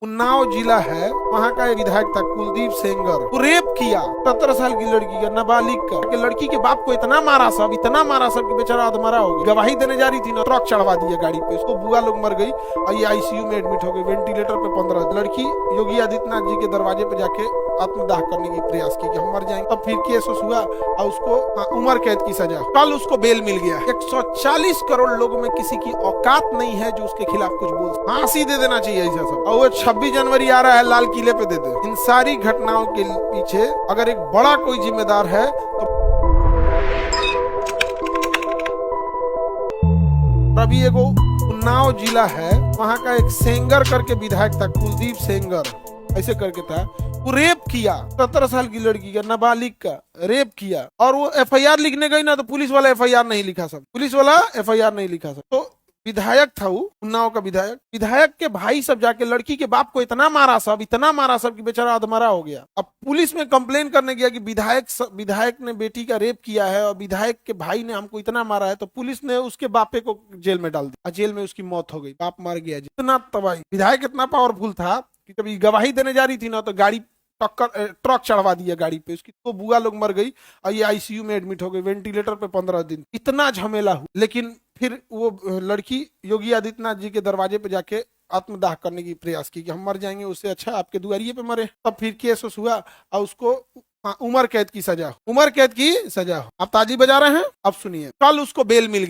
उन्नाव जिला है, वहाँ का एक विधायक था कुलदीप सेंगर, वो रेप किया 17 साल की लड़की का, नाबालिग का। कि लड़की के बाप को इतना मारा सब कि बेचारा अधमरा हो गया। गवाही देने जा रही थी ना, ट्रक चढ़वा दिया गाड़ी पे, उसको बुआ लोग मर गई और ये आईसीयू में एडमिट हो गई, वेंटिलेटर पे 15। लड़की योगी आदित्यनाथ जी के दरवाजे पे जाके आत्मदाह करने की प्रयास की कि हम मर जाएंगे। तब फिर केस हुआ और उसको उम्र कैद की सजा। कल उसको बेल मिल गया। 140 करोड़ लोगों में किसी की औकात नहीं है जो उसके खिलाफ कुछ बोल, फांसी दे देना चाहिए ऐसा सब। और वो 26 जनवरी आ रहा है, लाल किले पे दे दे। इन सारी घटनाओं के पीछे अगर एक बड़ा कोई जिम्मेदार है तो अभी एगो उन्नाव जिला है, वहाँ का एक सेंगर करके विधायक था, कुलदीप सेंगर ऐसे करके था। वो रेप किया 17 साल की लड़की का, नाबालिग का रेप किया। और वो एफआईआर लिखने गई ना, तो पुलिस वाला एफआईआर नहीं लिखा सब, तो विधायक था वो, उन्नाव का विधायक के भाई सब जाके लड़की के बाप को इतना मारा सब कि बेचारा अधमरा हो गया। अब पुलिस में कंप्लेन करने गया कि विधायक ने बेटी का रेप किया है और विधायक के भाई ने हमको इतना मारा है, तो पुलिस ने उसके बापे को जेल में डाल दिया। जेल में उसकी मौत हो गई, बाप मर गया। इतना तबाही। विधायक इतना पावरफुल था कि कभी गवाही देने जा रही थी ना, तो ट्रक चढ़वा दिया गाड़ी पे, उसकी तो बुआ लोग मर गई और ये आईसीयू में एडमिट हो गई, वेंटिलेटर पे 15 दिन। इतना झमेला हुआ। लेकिन फिर वो लड़की योगी आदित्यनाथ जी के दरवाजे पे जाके आत्मदाह करने की प्रयास की कि हम मर जाएंगे, उससे अच्छा आपके दुआरिये पे मरे। तब फिर केस हुआ और उसको उम्र कैद की सजा। आप ताली बजा रहे हैं, अब सुनिए। कल उसको बेल मिल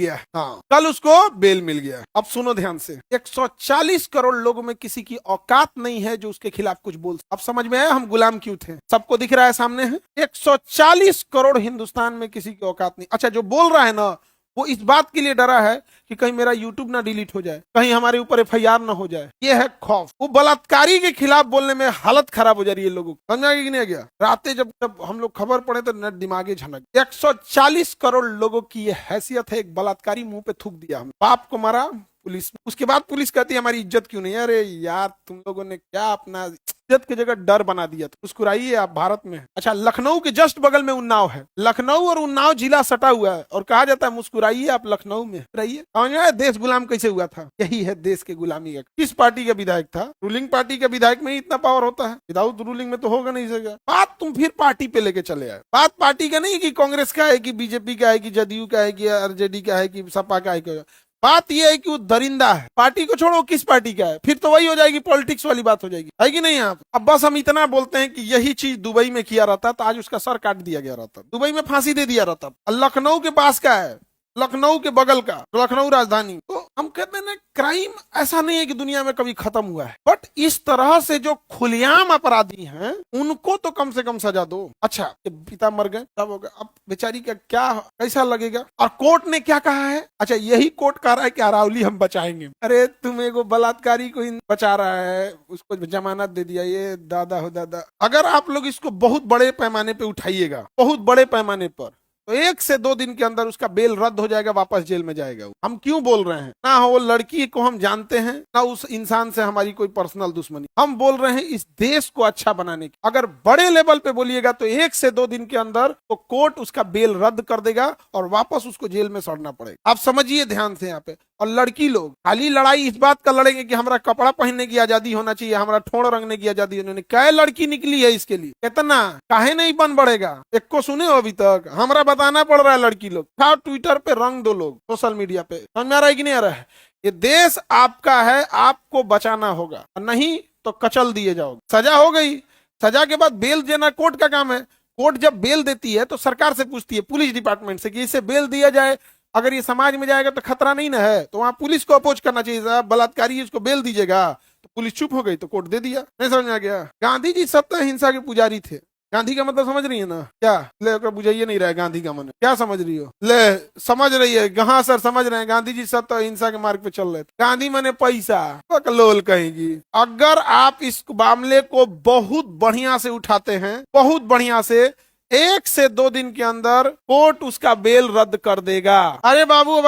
गया। अब सुनो ध्यान से। 140 करोड़ लोगों में किसी की औकात नहीं है जो उसके खिलाफ कुछ बोल। अब समझ में आया हम गुलाम क्यों थे? सबको दिख रहा है सामने है। 140 करोड़ हिंदुस्तान में किसी की औकात नहीं। अच्छा, जो बोल रहा है ना, वो इस बात के लिए डरा है कि कहीं मेरा यूट्यूब ना डिलीट हो जाए, कहीं हमारे ऊपर एफआईआर ना हो जाए। ये है खौफ। वो बलात्कारी के खिलाफ बोलने में हालत खराब हो जा रही है लोगों की। समझ में नहीं गया? रातें जब हम लोग खबर पढ़े तो नेट दिमागे झनक। 140 करोड़ लोगों की ये हैसियत है, एक बलात्कारी मुंह पे थूक दिया हमने, बाप को मारा पुलिस। उसके बाद पुलिस कहती है हमारी इज्जत क्यों नहीं? अरे यार, तुम लोगों ने क्या अपना इज्जत की जगह डर बना दिया। मुस्कुराइए, आप भारत में। अच्छा, लखनऊ के जस्ट बगल में उन्नाव है। लखनऊ और उन्नाव जिला सटा हुआ है और कहा जाता है मुस्कुराइए आप लखनऊ में रहिए। समझ में? देश गुलाम कैसे हुआ था? यही है देश के गुलामी का। किस पार्टी का विधायक था? रूलिंग पार्टी का विधायक में ही इतना पावर होता है, विदाउट रूलिंग में तो होगा नहीं सकेगा। बात तुम फिर पार्टी पे लेके चले आए। बात पार्टी का नहीं कि कांग्रेस का है कि बीजेपी का है कि जदयू का है कि आरजेडी का है कि सपा का है। बात यह है कि वो दरिंदा है। पार्टी को छोड़ो, किस पार्टी का है, फिर तो वही हो जाएगी, पॉलिटिक्स वाली बात हो जाएगी, है कि नहीं? आप अब बस हम इतना बोलते हैं कि यही चीज दुबई में किया रहता तो आज उसका सर काट दिया गया रहता, दुबई में फांसी दे दिया रहता। लखनऊ के पास का है, लखनऊ के बगल का, लखनऊ राजधानी। तो हम कहते हैं ना, क्राइम ऐसा नहीं है कि दुनिया में कभी खत्म हुआ है, बट इस तरह से जो खुलेआम अपराधी हैं उनको तो कम से कम सजा दो। अच्छा, पिता मर गए, तब हो गया, अब बेचारी का क्या कैसा लगेगा? और कोर्ट ने क्या कहा है? अच्छा, यही कोर्ट कह रहा है कि अरावली हम बचाएंगे। अरे तुम एगो बलात्कारी को बचा रहा है, उसको जमानत दे दिया। ये दादा हो दादा। अगर आप लोग इसको बहुत बड़े पैमाने पे उठाइएगा, बहुत बड़े पैमाने पर, तो 1 से 2 दिन के अंदर उसका बेल रद्द हो जाएगा, वापस जेल में जाएगा। हम क्यों बोल रहे हैं? ना वो लड़की को हम जानते हैं, ना उस इंसान से हमारी कोई पर्सनल दुश्मनी। हम बोल रहे हैं इस देश को अच्छा बनाने की। अगर बड़े लेवल पे बोलिएगा तो 1 से 2 दिन के अंदर तो कोर्ट उसका बेल रद्द कर देगा और वापस उसको जेल में सड़ना पड़ेगा। आप समझिए ध्यान से यहाँ पे। और लड़की लोग खाली लड़ाई इस बात का लड़ेंगे कि हमारा कपड़ा पहनने की आजादी होना चाहिए, हमारा ठोड़ रंगने की आजादी होनी चाहिए। क्या लड़की निकली है इसके लिए? कितना काहे नहीं बन बढ़ेगा? एक को सुने हो अभी तक? हमारा बताना पड़ रहा है लड़की लोग। था ट्विटर पे रंग दो लोग, सोशल मीडिया पे। समझ में आ रहा है कि नहीं आ रहा है? ये देश आपका है, आपको बचाना होगा, नहीं तो कचल दिए जाओगे। सजा हो गई, सजा के बाद बेल देना कोर्ट का काम है। कोर्ट जब बेल देती है तो सरकार से पूछती है, पुलिस डिपार्टमेंट से, कि इसे बेल दिया जाए। अगर ये समाज में जाएगा तो खतरा नहीं ना है, तो वहां पुलिस को अपोज करना चाहिए, साहब बलात्कारी इसको बेल दीजिएगा। तो पुलिस चुप हो गई तो कोर्ट दे दिया। नहीं समझ में आ गया? गांधी जी सत्य अहिंसा के पुजारी थे। गांधी का मतलब समझ रही है ना? क्या ले बुझाइए नहीं रहा है गांधी का मन? क्या समझ रही हो? ले समझ रही है? हाँ सर समझ रहे हैं, गांधी जी सत्य अहिंसा के मार्ग पे चल रहे थे। गांधी माने पैसा, लोल कहेगी। अगर आप इस मामले को बहुत बढ़िया से उठाते हैं, बहुत बढ़िया से, 1 से 2 दिन के अंदर कोर्ट उसका बेल रद्द कर देगा। अरे बाबू,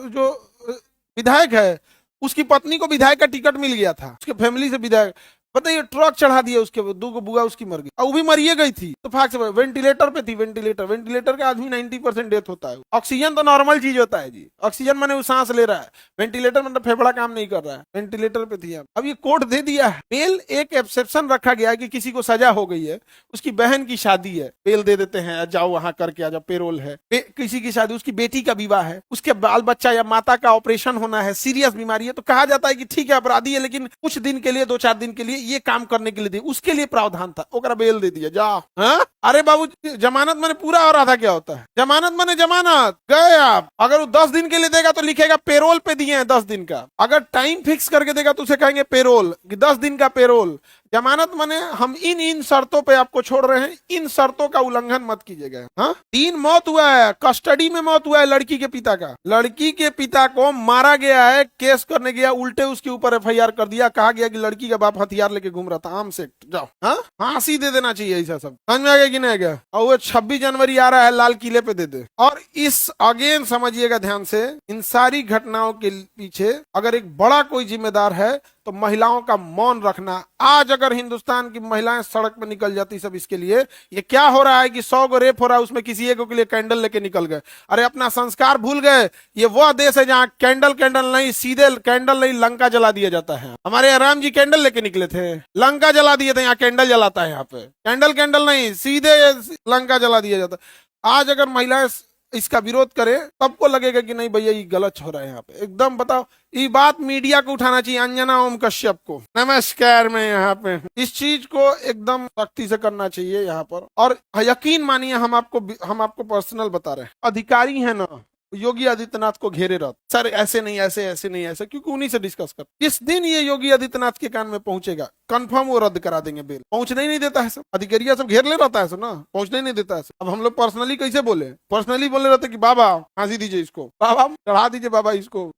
जो विधायक है उसकी पत्नी को विधायक का टिकट मिल गया था, उसके फैमिली से विधायक। बताइए, ट्रक चढ़ा दिया उसके, दो को बुआ उसकी मर गई, और वो भी मरिए गई थी तो फाक से वेंटिलेटर पे थी। वेंटिलेटर का आदमी 90% डेथ होता है। ऑक्सीजन तो नॉर्मल चीज होता है जी, ऑक्सीजन मैंने वो सांस ले रहा है, वेंटिलेटर मतलब फेफड़ा काम नहीं कर रहा है, वेंटिलेटर पे थी। अब ये कोर्ट दे दिया है बेल। एक एक्सेप्शन रखा गया है कि किसी को सजा हो गई है, उसकी बहन की शादी है, बेल दे देते हैं, जाओ वहां करके आ जाओ, पेरोल है। किसी की शादी, उसकी बेटी का विवाह है, उसके बाल बच्चा या माता का ऑपरेशन होना है, सीरियस बीमारी है, तो कहा जाता है कि ठीक है अपराधी है लेकिन कुछ दिन के लिए, 2-4 दिन के लिए ये काम करने के लिए दे, उसके लिए प्रावधान था, ओकरा बेल दे दिया, जा। हाँ? अरे बाबू, जमानत मैंने पूरा और आधा क्या होता है? जमानत मैंने जमानत गए आप। अगर वो 10 दिन के लिए देगा तो लिखेगा पेरोल पे दिए हैं 10 दिन का। अगर टाइम फिक्स करके देगा तो उसे कहेंगे पेरोल, कि 10 दिन का पेरोल। जमानत माने हम इन शर्तों पे आपको छोड़ रहे हैं, इन शर्तों का उल्लंघन मत कीजिएगा। हाँ, 3 मौत हुआ है, कस्टडी में मौत हुआ है लड़की के पिता का। लड़की के पिता को मारा गया है, केस करने गया, उल्टे उसके ऊपर एफआईआर कर दिया, कहा गया कि लड़की का बाप हथियार लेके घूम रहा था, आर्म्स एक्ट, जाओ। हाँ, फांसी दे देना चाहिए ऐसा सब। समझ में आ गया कि नहीं गया? और वो 26 जनवरी आ रहा है, लाल किले पे दे दे। और इस अगेन समझिएगा ध्यान से, इन सारी घटनाओं के पीछे अगर एक बड़ा कोई जिम्मेदार है तो महिलाओं का मौन रखना। आज अगर हिंदुस्तान की महिलाएं सड़क पर निकल जाती सब इसके लिए, ये क्या हो रहा है कि 100 गो रेप हो रहा है, उसमें किसी एक के लिए कैंडल लेके निकल गए। अरे अपना संस्कार भूल गए। ये वह देश है जहाँ कैंडल नहीं, सीधे कैंडल नहीं, लंका जला दिया जाता है। हमारे यहाँ राम जी कैंडल लेके निकले थे, लंका जला दिए थे, यहाँ कैंडल जलाता है। यहाँ पे कैंडल नहीं, सीधे लंका जला दिया जाता है। आज अगर महिलाएं इसका विरोध करे, सबको लगेगा कि नहीं भैया ये गलत हो रहा है। यहाँ पे एकदम बताओ, ये बात मीडिया को उठाना चाहिए, अंजना ओम कश्यप को नमस्कार। मैं यहाँ पे इस चीज को एकदम सख्ती से करना चाहिए यहाँ पर। और यकीन मानिए, हम आपको पर्सनल बता रहे हैं, अधिकारी है ना योगी आदित्यनाथ को घेरे रहते, सर ऐसे नहीं, ऐसे नहीं, ऐसे, क्योंकि उन्हीं से डिस्कस कर। जिस दिन ये योगी आदित्यनाथ के कान में पहुंचेगा, कंफर्म वो रद्द करा देंगे बेल। पहुंचने ही नहीं देता है सब, अधिकारिया सब घेर ले रहता है सब ना, पहुंचने ही नहीं देता है सब। अब हम लोग पर्सनली कैसे बोले? पर्सनली बोले रहते कि बाबा फांसी दीजिए इसको, बाबा चढ़ा दीजिए, बाबा इसको,